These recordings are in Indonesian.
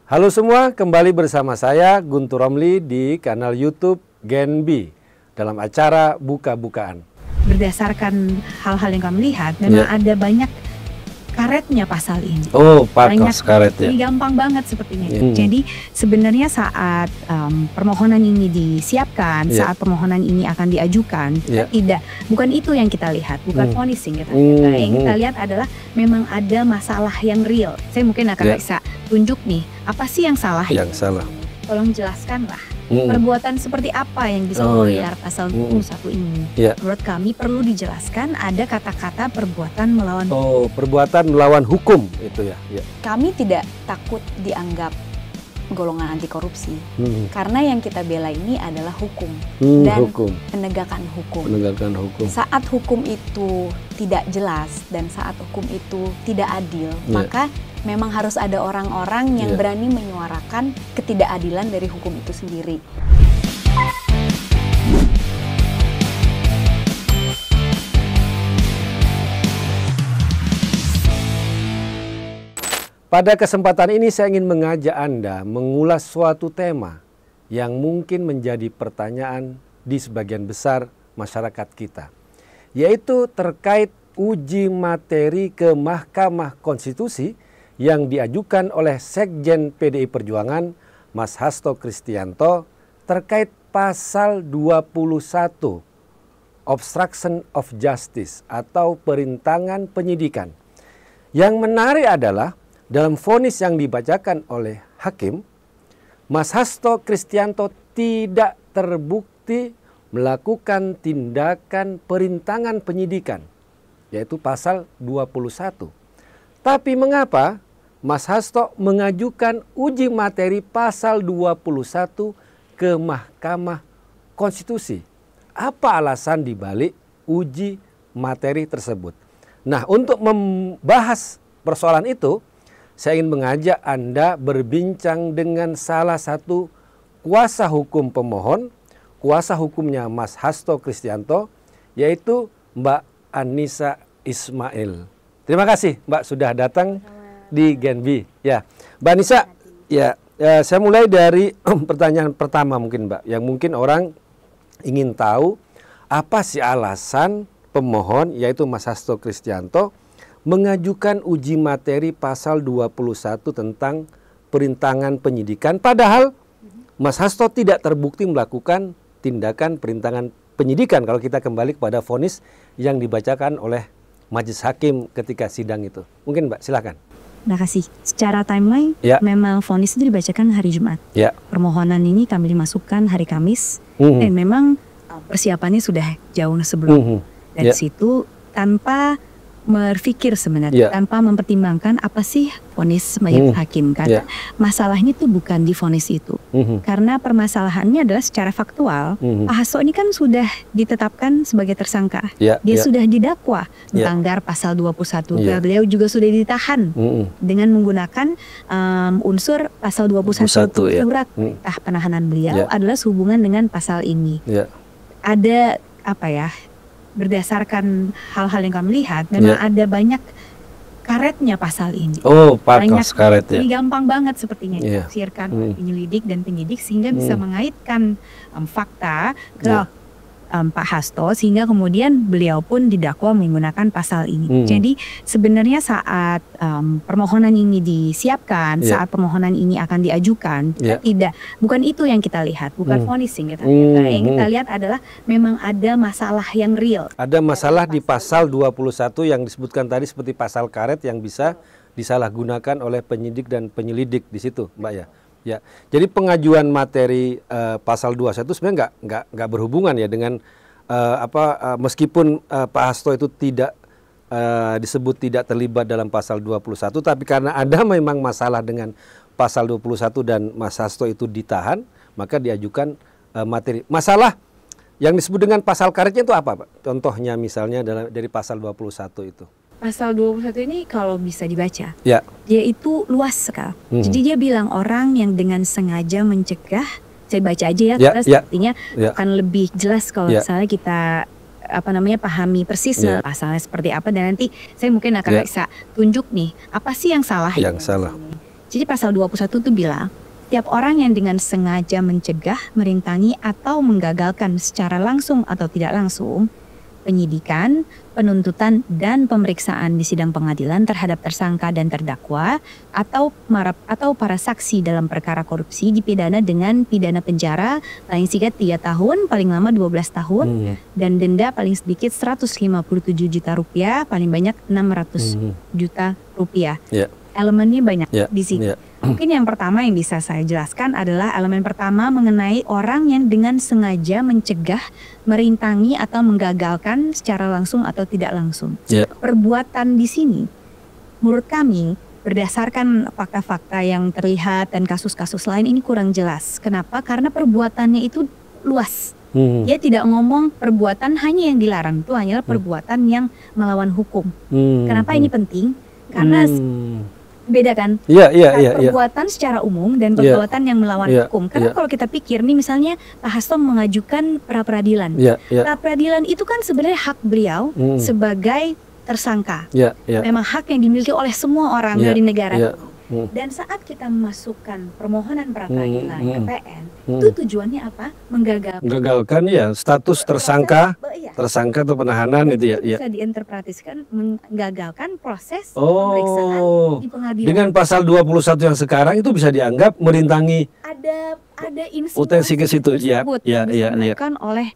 Halo semua, kembali bersama saya Guntur Romli di kanal YouTube Genbi dalam acara Buka-Bukaan. Berdasarkan hal-hal yang kami lihat, memang ada banyak karetnya pasal ini. Oh, banyak karet ya. Ini gampang banget sepertinya. Jadi sebenarnya saat permohonan ini disiapkan, saat permohonan ini akan diajukan, bukan itu yang kita lihat, bukan vonis yang kita lihat. Yang kita lihat adalah memang ada masalah yang real. Saya mungkin akan bisa tunjuk nih, apa sih yang salah? Yang salah. Tolong jelaskanlah. Perbuatan seperti apa yang bisa melanggar pasal 21 ini? Menurut kami perlu dijelaskan ada kata-kata perbuatan melawan perbuatan melawan hukum itu ya. Kami tidak takut dianggap golongan anti korupsi karena yang kita bela ini adalah hukum dan penegakan hukum. Saat hukum itu tidak jelas dan saat hukum itu tidak adil, maka memang harus ada orang-orang yang berani menyuarakan ketidakadilan dari hukum itu sendiri. Pada kesempatan ini saya ingin mengajak Anda mengulas suatu tema yang mungkin menjadi pertanyaan di sebagian besar masyarakat kita, yaitu terkait uji materi ke Mahkamah Konstitusi yang diajukan oleh Sekjen PDI Perjuangan Mas Hasto Kristianto terkait pasal 21 Obstruction of Justice atau perintangan penyidikan. Yang menarik adalah dalam vonis yang dibacakan oleh hakim, Mas Hasto Kristianto tidak terbukti melakukan tindakan perintangan penyidikan, yaitu pasal 21. Tapi mengapa Mas Hasto mengajukan uji materi pasal 21 ke Mahkamah Konstitusi? Apa alasan dibalik uji materi tersebut? Nah, untuk membahas persoalan itu, saya ingin mengajak Anda berbincang dengan salah satu kuasa hukum pemohon, kuasa hukumnya Mas Hasto Kristianto, yaitu Mbak Anissa Ismail. Terima kasih Mbak sudah datang di Genbi. Ya, Mbak Anissa, saya mulai dari pertanyaan pertama mungkin Mbak, yang mungkin orang ingin tahu apa sih alasan pemohon, yaitu Mas Hasto Kristianto, mengajukan uji materi pasal 21 tentang perintangan penyidikan, padahal Mas Hasto tidak terbukti melakukan tindakan perintangan penyidikan kalau kita kembali kepada vonis yang dibacakan oleh majelis hakim ketika sidang itu. Mungkin Mbak, silakan. Terima kasih. Secara timeline, memang vonis itu dibacakan hari Jumat. Permohonan ini kami dimasukkan hari Kamis, dan memang persiapannya sudah jauh sebelum. Dari situ tanpa berpikir sebenarnya, tanpa mempertimbangkan apa sih vonis majelis hakim, karena masalahnya itu bukan di vonis itu, karena permasalahannya adalah secara faktual. Pak Hasto ini kan sudah ditetapkan sebagai tersangka, dia sudah didakwa melanggar pasal 21, beliau juga sudah ditahan dengan menggunakan unsur pasal 21 surat perintah penahanan beliau adalah sehubungan dengan pasal ini. Ada apa ya? Berdasarkan hal-hal yang kami lihat, memang ada banyak karetnya pasal ini. Banyak karet ya. Ini gampang banget sepertinya ditafsirkan oleh penyelidik dan penyidik sehingga bisa mengaitkan fakta ke Pak Hasto, sehingga kemudian beliau pun didakwa menggunakan pasal ini. Jadi sebenarnya saat permohonan ini disiapkan, saat permohonan ini akan diajukan, bukan itu yang kita lihat, bukan vonis yang kita lihat. Yang kita lihat adalah memang ada masalah yang real. Ada masalah di pasal 21 yang disebutkan tadi seperti pasal karet yang bisa disalahgunakan oleh penyidik dan penyelidik di situ, Mbak ya. Ya, jadi pengajuan materi pasal 21 sebenarnya nggak berhubungan ya dengan meskipun Pak Hasto itu tidak disebut tidak terlibat dalam pasal 21, tapi karena ada memang masalah dengan pasal 21 dan Mas Hasto itu ditahan, maka diajukan materi. Masalah yang disebut dengan pasal karetnya itu apa, Pak? Contohnya misalnya dari pasal 21 itu. Pasal 21 ini kalau bisa dibaca, dia itu luas sekali. Jadi dia bilang orang yang dengan sengaja mencegah, saya baca aja ya, karena sepertinya akan lebih jelas kalau misalnya kita pahami persis pasalnya seperti apa, dan nanti saya mungkin akan bisa tunjuk nih apa sih yang salah. Jadi pasal 21 itu bilang, tiap orang yang dengan sengaja mencegah, merintangi, atau menggagalkan secara langsung atau tidak langsung penyidikan, penuntutan, dan pemeriksaan di sidang pengadilan terhadap tersangka dan terdakwa atau para saksi dalam perkara korupsi dipidana dengan pidana penjara paling singkat 3 tahun, paling lama 12 tahun, dan denda paling sedikit 157 juta rupiah, paling banyak 600 juta rupiah. Elemennya banyak di sini. Mungkin yang pertama yang bisa saya jelaskan adalah elemen pertama mengenai orang yang dengan sengaja mencegah, merintangi atau menggagalkan secara langsung atau tidak langsung. Perbuatan di sini, menurut kami berdasarkan fakta-fakta yang terlihat dan kasus-kasus lain ini kurang jelas. Kenapa? Karena perbuatannya itu luas. Dia tidak ngomong perbuatan hanya yang dilarang, itu hanyalah perbuatan yang melawan hukum. Kenapa ini penting? Karena beda kan? Perbuatan secara umum dan perbuatan yang melawan hukum. Karena kalau kita pikir nih misalnya Pak Hasto mengajukan pra-peradilan. Pra-peradilan itu kan sebenarnya hak beliau sebagai tersangka. Memang hak yang dimiliki oleh semua orang dari negara. Dan saat kita memasukkan permohonan pra-peradilan ke PN, itu tujuannya apa? Menggagalkan status tersangka, tersangka atau penahanan itu bisa diinterpretasikan menggagalkan proses pemeriksaan di pengadilan. Dengan pasal 21 yang sekarang itu bisa dianggap merintangi ada potensi ke situ disampaikan oleh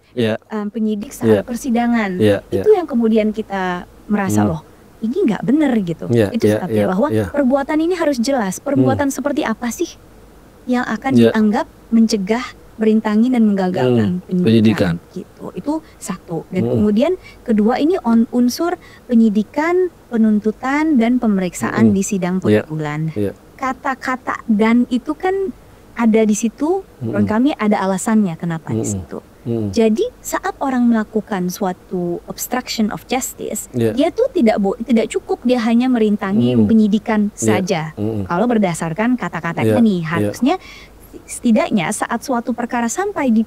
penyidik saat persidangan. Itu yang kemudian kita merasa loh, ini nggak benar gitu. Itu sebabnya bahwa perbuatan ini harus jelas. Perbuatan seperti apa sih yang akan dianggap mencegah, merintangi dan menggagalkan penyidikan gitu. Itu satu. Dan kemudian kedua ini unsur penyidikan, penuntutan dan pemeriksaan di sidang pengadilan. Kata-kata dan itu kan ada di situ. Menurut kami ada alasannya kenapa di situ. Jadi saat orang melakukan suatu obstruction of justice, dia tuh tidak cukup dia hanya merintangi penyidikan saja. Kalau berdasarkan kata-katanya nih, harusnya setidaknya saat suatu perkara sampai di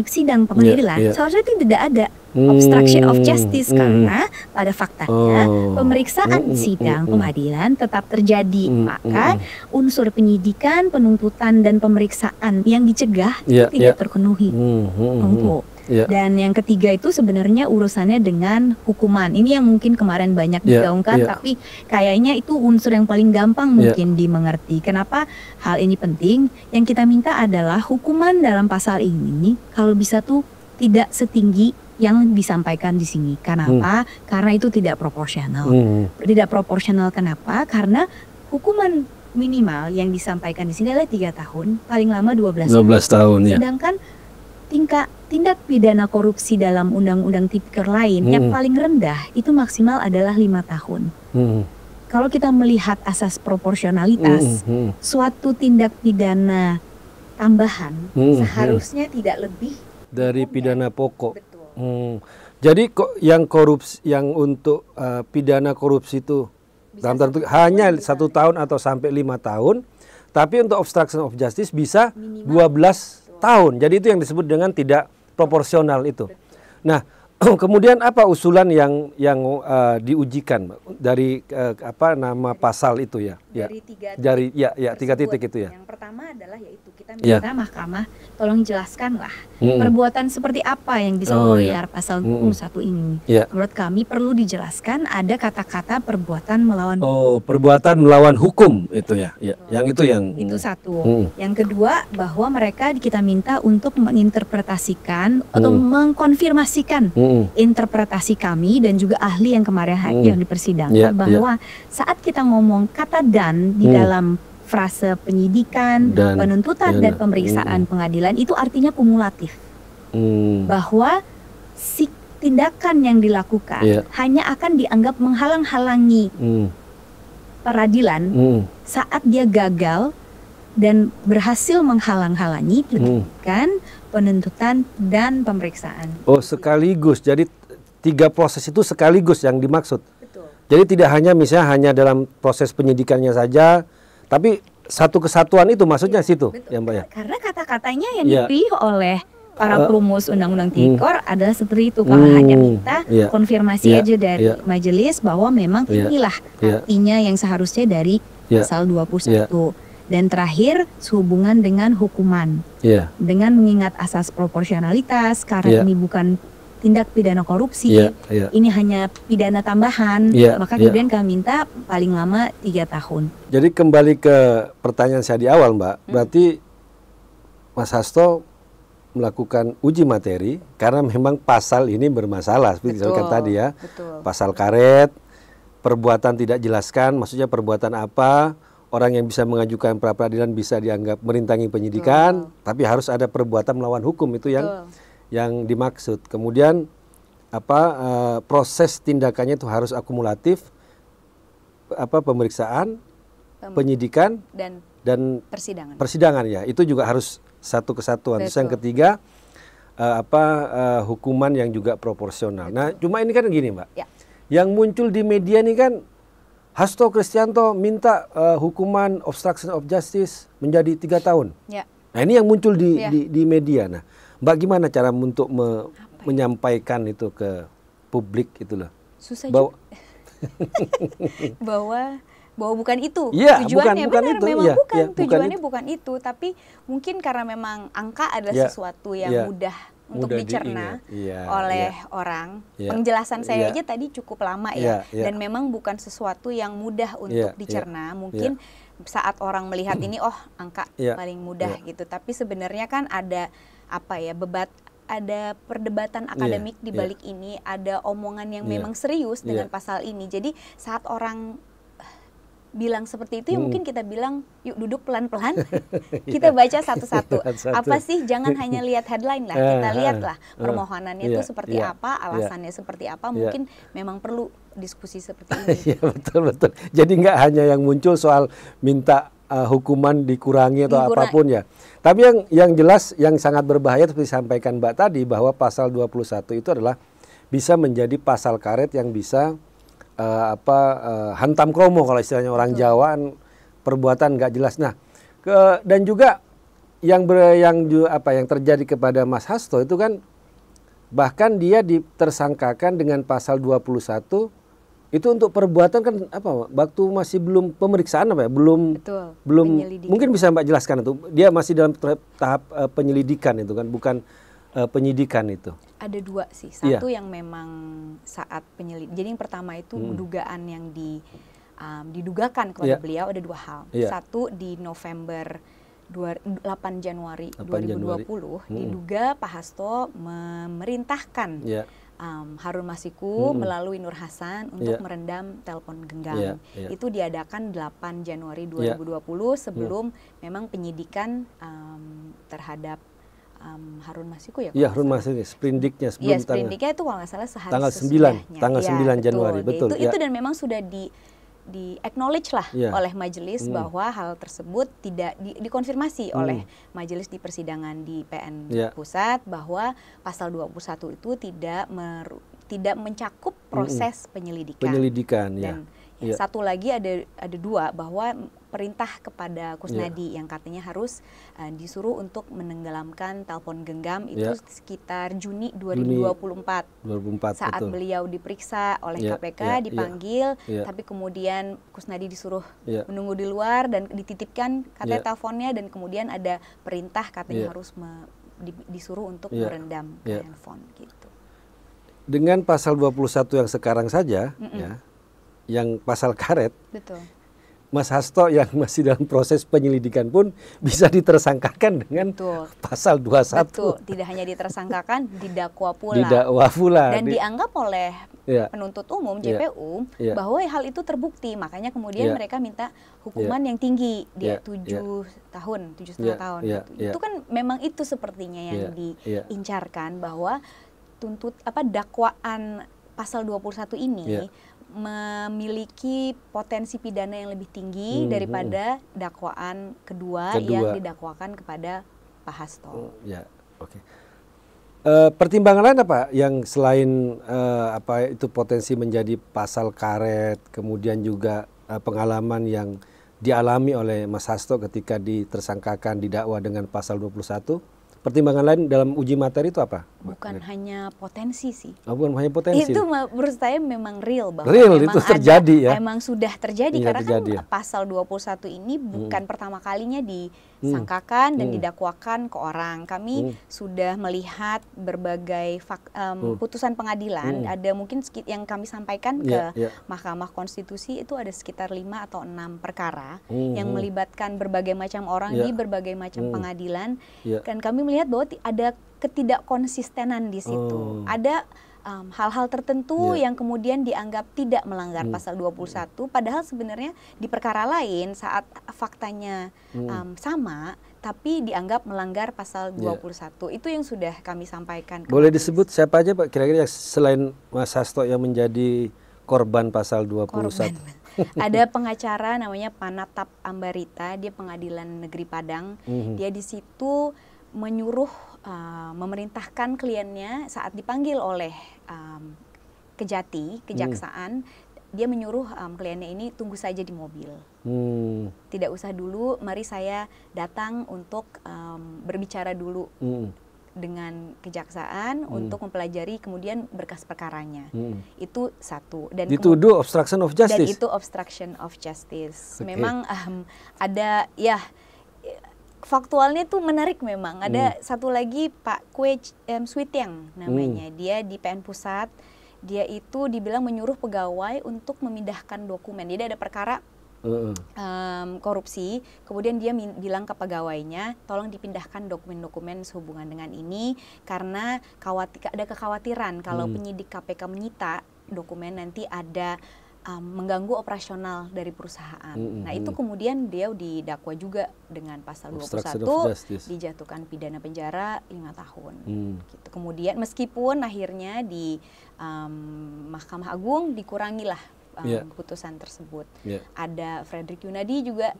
sidang pengadilan, seharusnya tidak ada obstruction of justice karena pada faktanya pemeriksaan sidang pengadilan tetap terjadi, maka unsur penyidikan, penuntutan dan pemeriksaan yang dicegah tidak terpenuhi. Dan yang ketiga itu sebenarnya urusannya dengan hukuman. Ini yang mungkin kemarin banyak digaungkan, tapi kayaknya itu unsur yang paling gampang mungkin dimengerti. Kenapa hal ini penting? Yang kita minta adalah hukuman dalam pasal ini kalau bisa tuh tidak setinggi yang disampaikan di sini. Kenapa? Karena itu tidak proporsional. Tidak proporsional kenapa? Karena hukuman minimal yang disampaikan di sini adalah 3 tahun, paling lama 12 tahun. Sedangkan tindak pidana korupsi dalam undang-undang tipikor lain yang paling rendah itu maksimal adalah 5 tahun. Kalau kita melihat asas proporsionalitas, suatu tindak pidana tambahan seharusnya tidak lebih dari pidana pokok. Jadi kok yang korupsi, yang untuk pidana korupsi itu dalam tentu hanya 1 tahun atau sampai 5 tahun, tapi untuk obstruction of justice bisa 12 tahun. Jadi itu yang disebut dengan tidak proporsional itu. Nah, kemudian apa usulan yang diujikan dari nama pasal itu ya? Dari tiga titik itu ya. Yang pertama adalah yaitu kita minta mahkamah tolong jelaskanlah perbuatan seperti apa yang bisa melanggar pasal 21 ini. Menurut kami perlu dijelaskan ada kata-kata perbuatan melawan hukum. Perbuatan melawan hukum itu ya. Yang itu yang itu satu. Yang kedua bahwa mereka kita minta untuk menginterpretasikan atau mengkonfirmasikan interpretasi kami dan juga ahli yang kemarin yang dipersidangkan bahwa saat kita ngomong kata dan di dalam frase penyidikan, penuntutan dan pemeriksaan pengadilan itu artinya kumulatif. Bahwa si tindakan yang dilakukan hanya akan dianggap menghalang-halangi peradilan saat dia gagal dan berhasil menghalang-halangi penyidikan, penuntutan dan pemeriksaan. Sekaligus. Jadi 3 proses itu sekaligus yang dimaksud. Betul. Jadi tidak hanya misalnya hanya dalam proses penyidikannya saja, tapi satu kesatuan itu maksudnya situ, ya Mbak ya. Karena kata-katanya yang dipilih oleh para perumus undang-undang tipikor adalah seperti itu. Kalau hanya minta konfirmasi aja dari majelis bahwa memang inilah artinya yang seharusnya dari pasal 21. Dan terakhir, sehubungan dengan hukuman. Dengan mengingat asas proporsionalitas, karena ini bukan tindak pidana korupsi, ini hanya pidana tambahan, maka kemudian kami minta paling lama 3 tahun. Jadi kembali ke pertanyaan saya di awal, Mbak, berarti Mas Hasto melakukan uji materi karena memang pasal ini bermasalah, seperti disebutkan tadi ya. Pasal karet, perbuatan tidak jelaskan, maksudnya perbuatan apa, orang yang bisa mengajukan pra peradilan bisa dianggap merintangi penyidikan, tapi harus ada perbuatan melawan hukum, itu yang dimaksud. Kemudian proses tindakannya itu harus akumulatif, pemeriksaan, penyidikan dan persidangan ya. Itu juga harus satu kesatuan. Terus yang ketiga hukuman yang juga proporsional. Nah, cuma ini kan gini, Mbak. Yang muncul di media ini kan Hasto Kristianto minta hukuman obstruction of justice menjadi 3 tahun. Nah, ini yang muncul di media. Nah, Mbak gimana cara untuk menyampaikan itu ke publik itu loh? Susah juga. bahwa bukan itu tujuannya, benar memang bukan tujuannya, bukan itu, tapi mungkin karena memang angka adalah sesuatu yang mudah untuk dicerna oleh orang. Penjelasan saya aja tadi cukup lama dan memang bukan sesuatu yang mudah untuk dicerna. Mungkin saat orang melihat ini, oh angka paling mudah gitu, tapi sebenarnya kan ada ada perdebatan akademik di balik ini, ada omongan yang memang serius dengan pasal ini. Jadi saat orang bilang seperti itu, ya mungkin kita bilang, yuk duduk pelan-pelan, kita baca satu-satu. Apa sih, jangan hanya lihat headline lah, kita lihatlah permohonannya itu seperti apa, alasannya seperti apa, mungkin memang perlu diskusi seperti ini. Betul. Jadi nggak hanya yang muncul soal minta hukuman dikurangi atau apapun ya. Tapi yang jelas, yang sangat berbahaya seperti disampaikan Mbak tadi, bahwa pasal 21 itu adalah bisa menjadi pasal karet yang bisa hantam kromo kalau istilahnya orang Jawa, perbuatan nggak jelas. Nah, dan juga yang terjadi kepada Mas Hasto itu kan, bahkan dia ditersangkakan dengan pasal 21 itu untuk perbuatan kan waktu masih belum pemeriksaan belum mungkin bisa Mbak jelaskan itu, dia masih dalam tahap penyelidikan itu kan, bukan penyidikan itu. Ada 2 sih, satu yang memang saat penyelidikan. Jadi yang pertama itu dugaan yang didugakan kepada beliau ada 2 hal. Satu di November 8 Januari 2020 diduga Pak Hasto memerintahkan Harun Masiku melalui Nur Hasan untuk merendam telepon genggam. Itu diadakan 8 Januari 2020 sebelum memang penyidikan terhadap Harun Masiku ya? Iya, Harun Masiku, sprindiknya sebelum sprindiknya itu kalau nggak salah sehari tanggal 9 Januari, betul. Itu dan memang sudah di acknowledge lah oleh majelis bahwa hal tersebut tidak dikonfirmasi oleh majelis di persidangan di PN Pusat, bahwa pasal 21 itu tidak mencakup proses penyelidikan. Dan satu lagi ada 2, bahwa perintah kepada Kusnadi yang katanya harus disuruh untuk menenggelamkan telepon genggam itu sekitar Juni 2024 saat beliau diperiksa oleh KPK, dipanggil, tapi kemudian Kusnadi disuruh menunggu di luar dan dititipkan katanya teleponnya, dan kemudian ada perintah katanya harus disuruh untuk merendam handphone gitu. Dengan pasal 21 yang sekarang saja yang pasal karet, Mas Hasto yang masih dalam proses penyelidikan pun bisa ditersangkakan dengan pasal 21. Betul, tidak hanya ditersangkakan, didakwa pula. Dan dianggap oleh penuntut umum, JPU, bahwa hal itu terbukti. Makanya kemudian mereka minta hukuman yang tinggi, 7 tahun, 7,5 tahun. Itu kan memang itu sepertinya yang diincarkan, bahwa dakwaan pasal 21 ini memiliki potensi pidana yang lebih tinggi daripada dakwaan kedua yang didakwakan kepada Pak Hasto. Pertimbangan lain apa yang selain itu potensi menjadi pasal karet, kemudian juga pengalaman yang dialami oleh Mas Hasto ketika ditersangkakan didakwa dengan pasal 21? Pertimbangan lain dalam uji materi itu apa? Bukan hanya potensi sih. Bukan hanya potensi. Itu menurut saya memang real bahwa real itu terjadi ya. Memang sudah terjadi karena terjadi, kan pasal 21 ini bukan pertama kalinya disangkakan dan didakwakan ke orang. Kami sudah melihat berbagai putusan pengadilan. Ada mungkin yang kami sampaikan ke Mahkamah Konstitusi itu ada sekitar 5 atau 6 perkara yang melibatkan berbagai macam orang di berbagai macam pengadilan. Dan kami melihat bahwa ada ketidakkonsistenan di situ. Ada hal-hal tertentu yang kemudian dianggap tidak melanggar pasal 21, padahal sebenarnya di perkara lain saat faktanya sama, tapi dianggap melanggar pasal 21. Itu yang sudah kami sampaikan. Boleh disebut siapa aja Pak kira-kira selain Mas Hasto yang menjadi korban pasal 21? Korban. Ada pengacara namanya Panatap Ambarita, dia Pengadilan Negeri Padang. Dia di situ menyuruh memerintahkan kliennya saat dipanggil oleh kejaksaan, dia menyuruh kliennya ini tunggu saja di mobil. Tidak usah dulu, mari saya datang untuk berbicara dulu dengan kejaksaan untuk mempelajari kemudian berkas perkaranya. Itu satu. Dan dituduh obstruction of justice. Dan itu obstruction of justice. Memang ada faktualnya tuh menarik memang. Ada satu lagi Pak Kwe Switiang namanya. Dia di PN Pusat. Dia itu dibilang menyuruh pegawai untuk memindahkan dokumen. Jadi ada perkara korupsi. Kemudian dia bilang ke pegawainya, tolong dipindahkan dokumen-dokumen sehubungan dengan ini karena ada kekhawatiran kalau penyidik KPK menyita dokumen nanti ada mengganggu operasional dari perusahaan. Nah itu kemudian dia didakwa juga dengan pasal 21, dijatuhkan pidana penjara 5 tahun. Gitu. Kemudian meskipun akhirnya di Mahkamah Agung dikurangilah putusan tersebut. Ada Frederick Yunadi juga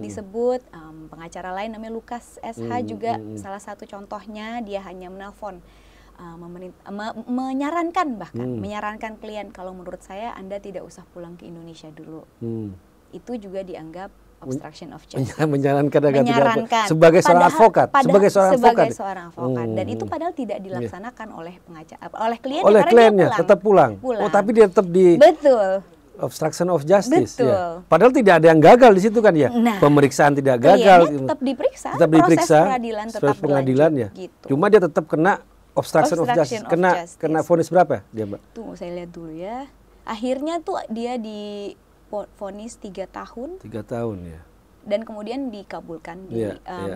disebut, pengacara lain namanya Lukas SH juga salah satu contohnya, dia hanya menelpon. Menyarankan klien kalau menurut saya Anda tidak usah pulang ke Indonesia dulu. Itu juga dianggap obstruction of justice. Menyarankan sebagai seorang advokat, sebagai seorang advokat. Dan itu padahal tidak dilaksanakan oleh pengacara, oleh kliennya. Oleh kliennya tetap pulang. Oh, tapi dia tetap di obstruction of justice. Ya. Padahal tidak ada yang gagal di situ kan ya. Nah, pemeriksaan tidak gagal. Tetap diperiksa. Proses peradilan tetap pengadilan ya. Gitu. Cuma dia tetap kena obstruction of justice. Kena vonis berapa dia, Mbak? Tunggu saya lihat dulu ya. Akhirnya tuh dia di vonis 3 tahun. 3 tahun ya. Dan kemudian dikabulkan,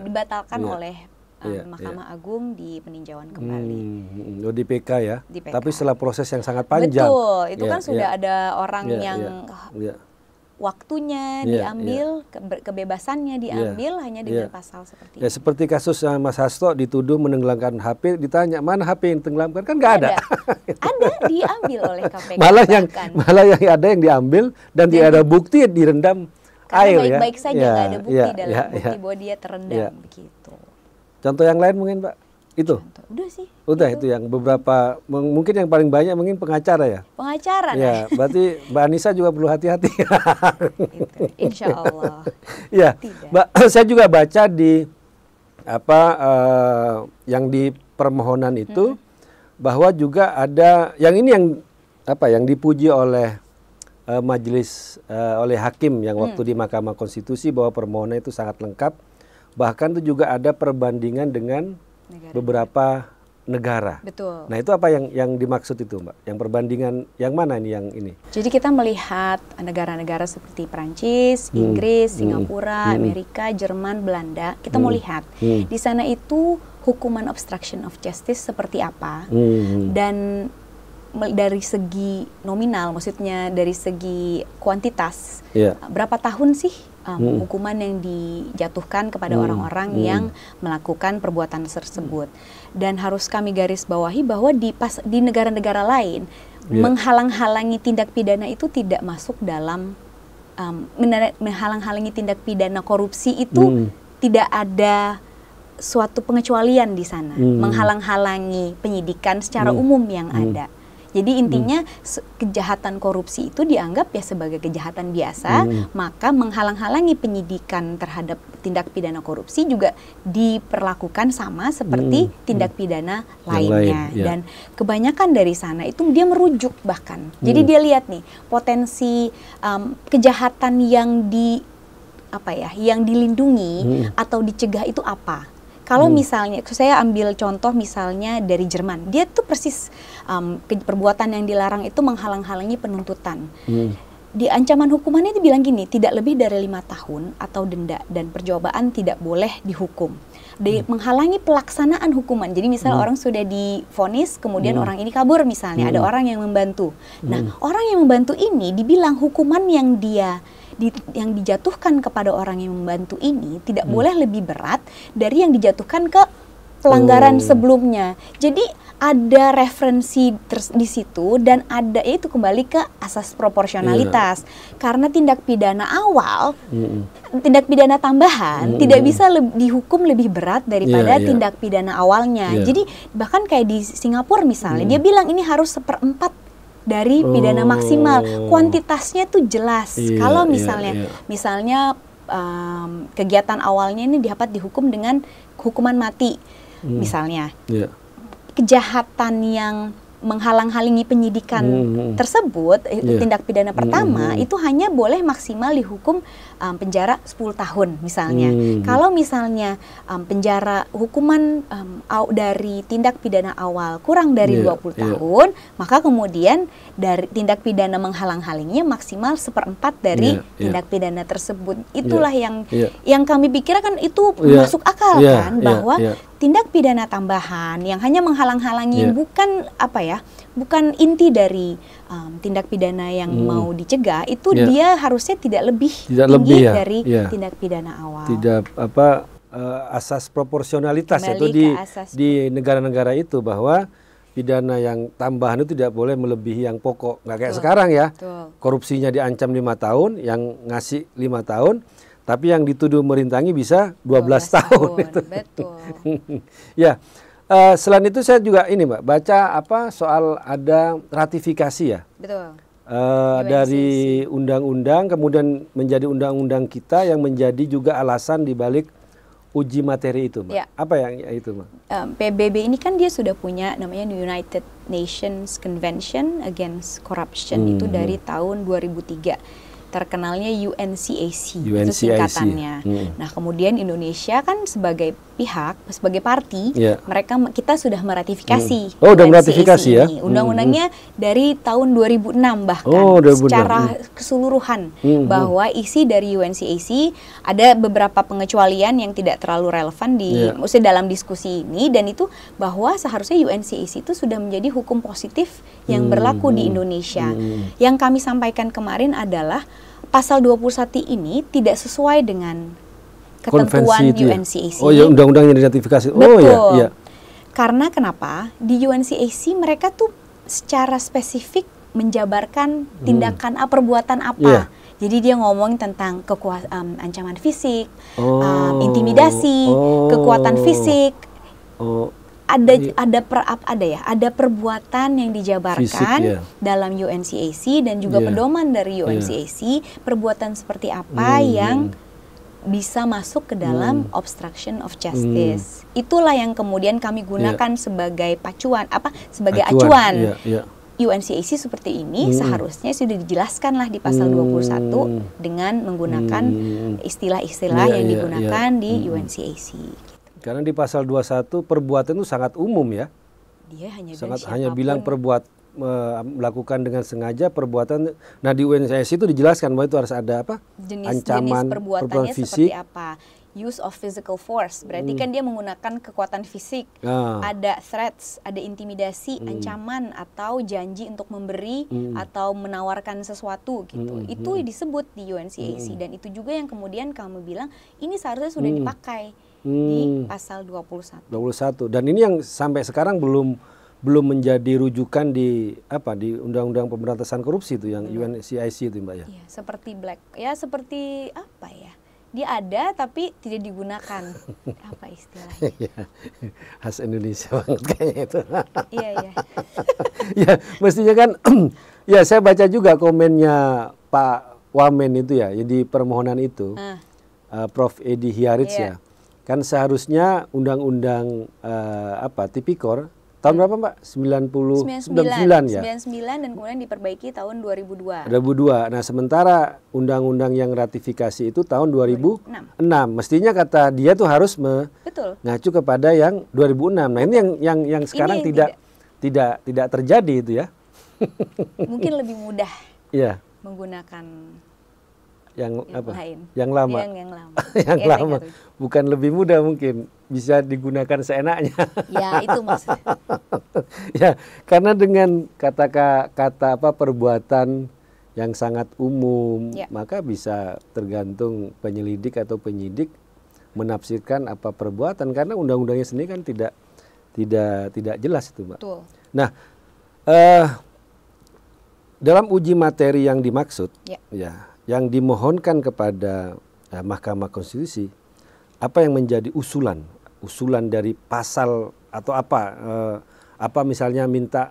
dibatalkan oleh Mahkamah Agung di peninjauan kembali. Di PK ya. Di PK. Tapi setelah proses yang sangat panjang. Betul, itu kan sudah ada orang yang waktunya diambil, kebebasannya diambil hanya dengan pasal seperti itu. Seperti kasus Mas Hasto dituduh menenggelamkan HP, ditanya mana HP yang tenggelamkan, kan nggak ada. Ada, diambil oleh KPK. Malah yang ada yang diambil dan tidak ada bukti direndam air ya. Baik-baik saja nggak ada bukti dalam bukti bahwa dia terendam begitu. Contoh yang lain mungkin Pak? Itu? Udah sih. Udah itu yang beberapa, mungkin yang paling banyak mungkin pengacara ya? Pengacara. Ya, berarti Mbak Anissa juga perlu hati-hati. Insya Allah. Ya, Mbak, saya juga baca di yang di permohonan itu bahwa juga ada yang ini yang dipuji oleh majelis oleh hakim yang waktu di Mahkamah Konstitusi bahwa permohonan itu sangat lengkap, bahkan itu juga ada perbandingan dengan beberapa negara. Betul. Nah itu apa yang dimaksud itu Mbak? Yang perbandingan yang mana nih yang ini? Jadi kita melihat negara-negara seperti Prancis, Inggris, Singapura, Amerika, Jerman, Belanda. Kita mau lihat di sana itu hukuman obstruction of justice seperti apa dan dari segi nominal, maksudnya dari segi kuantitas, berapa tahun sih hukuman yang dijatuhkan kepada orang-orang yang melakukan perbuatan tersebut. Dan harus kami garis bawahi bahwa di negara-negara lain menghalang-halangi tindak pidana itu tidak masuk dalam menghalang-halangi tindak pidana korupsi itu tidak ada suatu pengecualian di sana. Menghalang-halangi penyidikan secara umum yang ada. Jadi intinya kejahatan korupsi itu dianggap ya sebagai kejahatan biasa, maka menghalang-halangi penyidikan terhadap tindak pidana korupsi juga diperlakukan sama seperti tindak pidana lainnya. Dan kebanyakan dari sana itu dia merujuk bahkan. Jadi dia lihat nih potensi kejahatan yang yang dilindungi atau dicegah itu apa. Kalau misalnya, saya ambil contoh misalnya dari Jerman, dia tuh persis perbuatan yang dilarang itu menghalang-halangi penuntutan. Di ancaman hukumannya itu bilang gini, tidak lebih dari 5 tahun atau denda dan percobaan tidak boleh dihukum. Menghalangi pelaksanaan hukuman. Jadi misalnya orang sudah divonis, kemudian orang ini kabur misalnya, ada orang yang membantu. Nah, orang yang membantu ini dibilang hukuman yang yang dijatuhkan kepada orang yang membantu ini tidak boleh lebih berat dari yang dijatuhkan ke pelanggaran sebelumnya. Jadi ada referensi di situ dan ada itu kembali ke asas proporsionalitas. Karena tindak pidana awal, tindak pidana tambahan tidak bisa dihukum lebih berat daripada tindak pidana awalnya. Jadi bahkan kayak di Singapura misalnya, dia bilang ini harus 1/4 dari pidana maksimal, kuantitasnya tuh jelas. Kalau misalnya kegiatan awalnya ini dapat dihukum dengan hukuman mati, misalnya, kejahatan yang menghalang-halangi penyidikan tersebut, tindak pidana pertama itu hanya boleh maksimal dihukum penjara 10 tahun misalnya. Kalau misalnya penjara hukuman dari tindak pidana awal kurang dari 20 tahun, maka kemudian dari tindak pidana menghalang-halanginya maksimal 1/4 dari tindak pidana tersebut. Itulah yang kami pikirkan itu masuk akal kan, bahwa tindak pidana tambahan yang hanya menghalang-halangi bukan inti dari tindak pidana yang mau dicegah, itu dia harusnya tidak lebih tinggi dari tindak pidana awal. Tidak asas proporsionalitas itu di negara-negara itu, bahwa pidana yang tambahan itu tidak boleh melebihi yang pokok. Nggak kayak sekarang ya. Korupsinya diancam 5 tahun, yang ngasih 5 tahun, tapi yang dituduh merintangi bisa 12 tahun. Betul. Ya. Selain itu saya juga ini Mbak, baca soal ada ratifikasi ya. Betul. Dari undang-undang kemudian menjadi undang-undang kita yang menjadi juga alasan dibalik uji materi itu, Mbak. Apa yang itu, Mbak? PBB ini kan dia sudah punya namanya United Nations Convention Against Corruption, itu dari tahun 2003. Terkenalnya UNCAC, itu singkatannya. Nah, kemudian Indonesia kan sebagai pihak, sebagai parti, kita sudah meratifikasi. Udah meratifikasi ya? Undang-undangnya dari tahun 2006 bahkan, secara keseluruhan, bahwa isi dari UNCAC ada beberapa pengecualian yang tidak terlalu relevan dalam diskusi ini, dan itu bahwa seharusnya UNCAC itu sudah menjadi hukum positif yang berlaku di Indonesia. Yang kami sampaikan kemarin adalah pasal 21 ini tidak sesuai dengan ketentuan UNCAC. Oh ya, undang-undang yang diratifikasi. Betul. Karena kenapa? Di UNCAC mereka tuh secara spesifik menjabarkan tindakan perbuatan apa. Jadi dia ngomong tentang ancaman fisik, intimidasi, kekuatan fisik. Ada perbuatan yang dijabarkan fisik, dalam UNCAC dan juga pedoman dari UNCAC, perbuatan seperti apa yang bisa masuk ke dalam obstruction of justice. Itulah yang kemudian kami gunakan sebagai sebagai acuan. UNCAC seperti ini seharusnya sudah dijelaskanlah di pasal 21 dengan menggunakan istilah-istilah yang digunakan di UNCAC. Karena di pasal 21 perbuatan itu sangat umum ya. Dia hanya bilang melakukan dengan sengaja perbuatan. Nah, di UNCAC itu dijelaskan bahwa itu harus ada ancaman, jenis perbuatannya fisik, seperti apa. Use of physical force, berarti kan dia menggunakan kekuatan fisik. Ada threats, ada intimidasi, ancaman atau janji untuk memberi atau menawarkan sesuatu gitu. Itu disebut di UNCAC dan itu juga yang kemudian kamu bilang ini seharusnya sudah dipakai di pasal 21. Dan ini yang sampai sekarang belum menjadi rujukan di Undang-Undang Pemberantasan Korupsi itu yang UNCAC itu, Mbak ya. Seperti Dia ada tapi tidak digunakan. Apa istilahnya? Khas Indonesia banget kayaknya itu. Iya. Ya, mestinya kan ya saya baca juga komennya Pak Wamen itu ya, di permohonan itu. Prof. Edi Hiarits ya. Kan seharusnya undang-undang Tipikor tahun berapa Mbak? 99 ya? 99 dan kemudian diperbaiki tahun 2002. Nah sementara undang-undang yang ratifikasi itu tahun 2006. Mestinya kata dia tuh harus mengacu kepada yang 2006. Nah ini yang sekarang tidak terjadi itu ya. Mungkin lebih mudah menggunakan yang lain. Yang lama. Yang lama. Bukan lebih mudah mungkin, bisa digunakan seenaknya. Ya, itu maksudnya. Ya, karena dengan kata perbuatan yang sangat umum, maka bisa tergantung penyelidik atau penyidik menafsirkan apa perbuatan, karena undang-undangnya sendiri kan tidak jelas itu, Mbak. Betul. Nah, dalam uji materi yang dimaksud, yang dimohonkan kepada Mahkamah Konstitusi, apa yang menjadi usulan dari pasal atau apa misalnya minta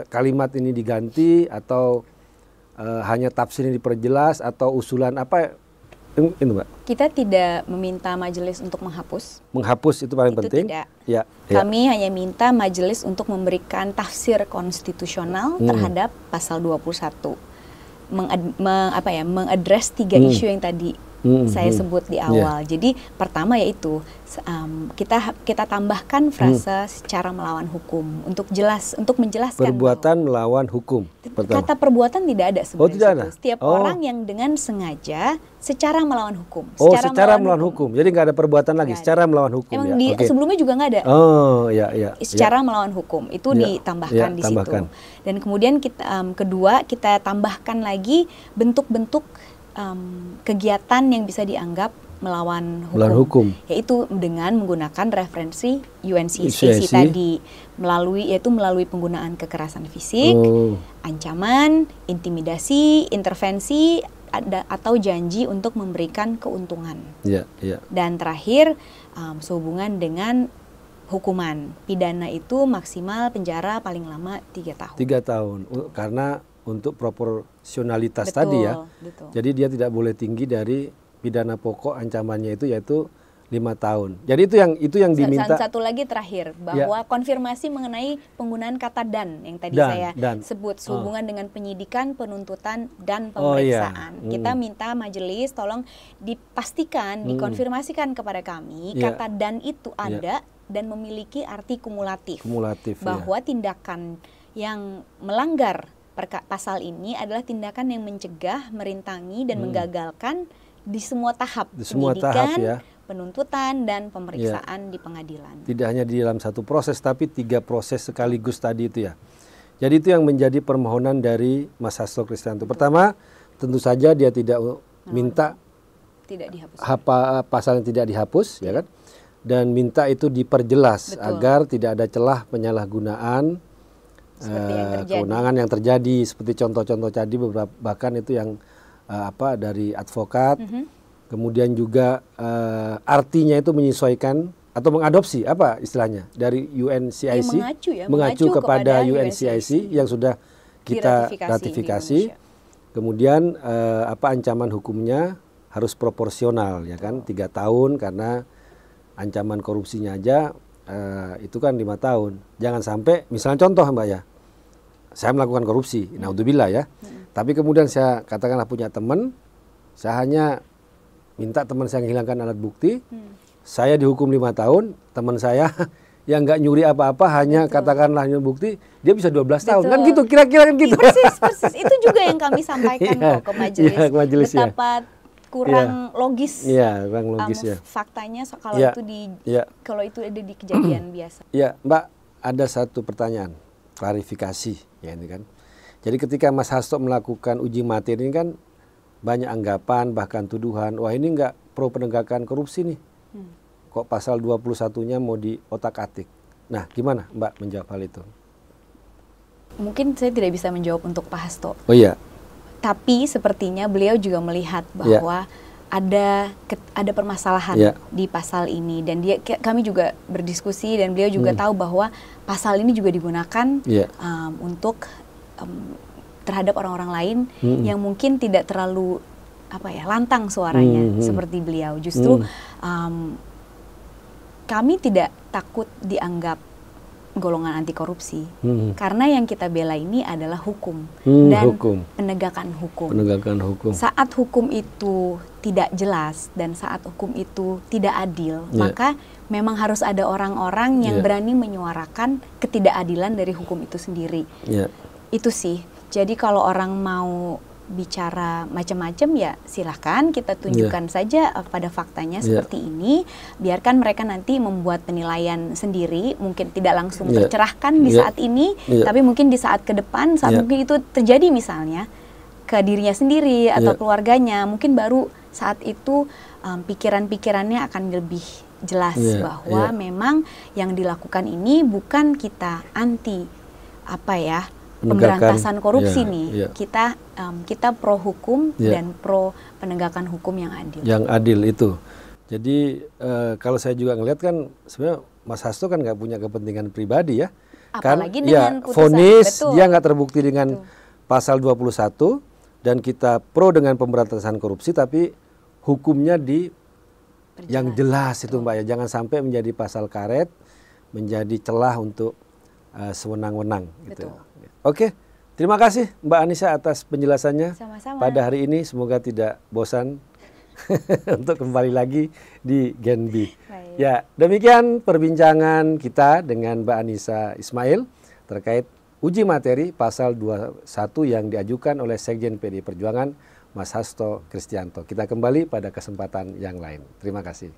kalimat ini diganti atau hanya tafsir ini diperjelas atau usulan apa itu, Mbak? Kita tidak meminta majelis untuk menghapus. Menghapus itu paling penting. Tidak. Kami hanya minta majelis untuk memberikan tafsir konstitusional terhadap pasal 21. Mengadres 3 isu yang tadi saya sebut di awal. Jadi pertama yaitu kita tambahkan frasa secara melawan hukum untuk menjelaskan perbuatan melawan hukum. Kata perbuatan tidak ada sebenarnya. Tidak ada. Setiap orang yang dengan sengaja secara melawan hukum. Secara melawan hukum. Jadi nggak ada perbuatan lagi, secara melawan hukum. Emang sebelumnya juga nggak ada. Secara melawan hukum itu ditambahkan di situ. Dan kemudian kedua kita tambahkan lagi bentuk-bentuk kegiatan yang bisa dianggap melawan hukum, yaitu dengan menggunakan referensi UNCAC tadi, melalui penggunaan kekerasan fisik, ancaman, intimidasi, intervensi, atau janji untuk memberikan keuntungan. Dan terakhir sehubungan dengan hukuman pidana itu maksimal penjara paling lama 3 tahun. 3 tahun, karena untuk proporsionalitas tadi ya. Betul. Jadi dia tidak boleh tinggi dari pidana pokok ancamannya itu yaitu 5 tahun. Jadi itu yang diminta. Satu lagi terakhir bahwa konfirmasi mengenai penggunaan kata dan yang tadi saya sebut sehubungan dengan penyidikan, penuntutan dan pemeriksaan. Kita minta majelis tolong dipastikan, dikonfirmasikan kepada kami kata dan itu ada dan memiliki arti kumulatif bahwa tindakan yang melanggar pasal ini adalah tindakan yang mencegah, merintangi dan menggagalkan di semua tahap penyidikan, penuntutan dan pemeriksaan di pengadilan. Tidak hanya di dalam satu proses tapi 3 proses sekaligus tadi itu ya. Jadi itu yang menjadi permohonan dari Mas Hasto Kristianto. Pertama, tentu saja dia tidak minta pasalnya tidak dihapus ya kan. Dan minta itu diperjelas agar tidak ada celah penyalahgunaan kewenangan yang terjadi seperti contoh-contoh tadi beberapa bahkan itu yang dari advokat, kemudian juga artinya itu menyesuaikan atau mengadopsi apa istilahnya dari UNCIC, mengacu kepada UNCIC yang sudah kita ratifikasi. Kemudian ancaman hukumnya harus proporsional ya kan, 3 tahun karena ancaman korupsinya aja itu kan 5 tahun. Jangan sampai misalnya contoh Mbak ya, saya melakukan korupsi, naudzubillah ya. Tapi kemudian saya katakanlah punya teman, saya hanya minta teman saya menghilangkan alat bukti, saya dihukum 5 tahun, teman saya yang nggak nyuri apa-apa hanya katakanlah nyuri bukti, dia bisa 12 tahun. Kan gitu, kira-kira kan gitu. Persis. Itu juga yang kami sampaikan ke majelis. Betapa kurang logis. Kurang logis faktanya kalau itu ada di kejadian biasa. Ya, Mbak, ada satu pertanyaan klarifikasi ya ini kan. Jadi ketika Mas Hasto melakukan uji materi ini kan banyak anggapan bahkan tuduhan, wah ini enggak pro penegakan korupsi nih. Kok pasal 21-nya mau diotak-atik. Nah, gimana Mbak menjawab hal itu? Mungkin saya tidak bisa menjawab untuk Pak Hasto. Oh iya. Tapi sepertinya beliau juga melihat bahwa ada permasalahan di pasal ini, dan kami juga berdiskusi dan beliau juga tahu bahwa pasal ini juga digunakan untuk terhadap orang-orang lain yang mungkin tidak terlalu lantang suaranya seperti beliau. Justru kami tidak takut dianggap golongan anti korupsi, karena yang kita bela ini adalah hukum dan penegakan hukum. Saat hukum itu tidak jelas dan saat hukum itu tidak adil, maka memang harus ada orang-orang yang berani menyuarakan ketidakadilan dari hukum itu sendiri. Itu sih. Jadi kalau orang mau bicara macam-macam, ya silahkan kita tunjukkan saja pada faktanya seperti ini. Biarkan mereka nanti membuat penilaian sendiri, mungkin tidak langsung tercerahkan di saat ini, tapi mungkin di saat ke depan, saat mungkin itu terjadi misalnya ke dirinya sendiri atau keluarganya, mungkin baru saat itu pikiran-pikirannya akan lebih jelas bahwa memang yang dilakukan ini bukan kita anti pemberantasan korupsi nih. Kita pro hukum dan pro penegakan hukum yang adil. Yang adil itu. Jadi kalau saya juga ngelihat kan sebenarnya Mas Hasto kan nggak punya kepentingan pribadi ya. Apalagi kan dengan vonis dia nggak terbukti dengan pasal 21 dan kita pro dengan pemberantasan korupsi, tapi hukumnya yang jelas itu Mbak ya. Jangan sampai menjadi pasal karet, menjadi celah untuk sewenang-wenang gitu. Oke, terima kasih Mbak Anissa atas penjelasannya. Sama-sama. Pada hari ini. Semoga tidak bosan untuk kembali lagi di Gen B. Ya, demikian perbincangan kita dengan Mbak Anissa Ismail terkait uji materi pasal 21 yang diajukan oleh Sekjen PDI Perjuangan Mas Hasto Kristianto. Kita kembali pada kesempatan yang lain. Terima kasih.